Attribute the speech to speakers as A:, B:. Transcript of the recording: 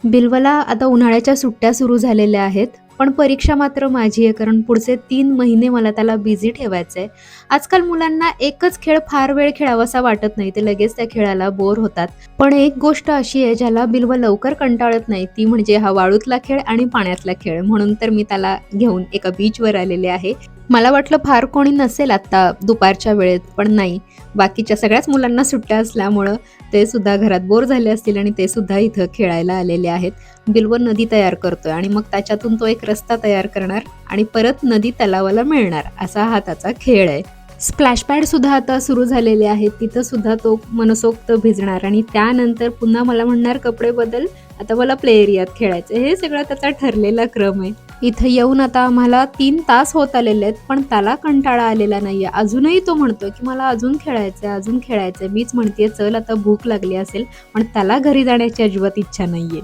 A: बिल्वला आता उन्हाळ्याच्या सुट्ट्या सुरू झालेल्या आहेत. पण परीक्षा मात्र माझी आहे, कारण पुढचे 3 महिने मला त्याला बिझी ठेवायचं आहे. आजकाल मुलांना एकच खेळ फार वेळ खेळावासा वाटत नाही. ते लगेच त्या खेळाला बोर होतात. पण एक गोष्ट अशी आहे ज्याला बिल्व लवकर कंटाळत नाही, ती म्हणजे हा वाळूतला खेळ आणि पाण्यातला खेळ. म्हणून तर मी त्याला घेऊन एका बीचवर आलेले आहे. मला वाटलं फार कोणी नसेल आत्ता दुपारच्या वेळेत, पण नाही. बाकीच्या सगळ्याच मुलांना सुट्ट्या असल्यामुळं ते सुद्धा घरात बोर झाले असतील आणि ते सुद्धा इथं खेळायला आलेले आहेत. बिल्व नदी तयार करतोय आणि मग त्याच्यातून तो एक रस्ता तयार करणार आणि परत नदी तलावाला मिळणार, असा हा त्याचा खेळ आहे. स्प्लॅश पॅड सुद्धा आता सुरू झालेले आहेत. तिथं सुद्धा तो मनसोक्त भिजणार आणि त्यानंतर पुन्हा मला म्हणणार कपडे बदल, आता मला प्ले एरियात खेळायचं. हे सगळं त्याचा ठरलेला क्रम आहे. इथं येऊन आता आम्हाला 3 तास होत आलेले आहेत, पण त्याला कंटाळा आलेला नाहीये. अजूनही तो म्हणतोय की मला अजून खेळायचंय, अजून खेळायचंय. मीच म्हणतेय चल आता भूक लागली असेल, पण त्याला घरी जाण्याची अजिबात इच्छा नाहीये.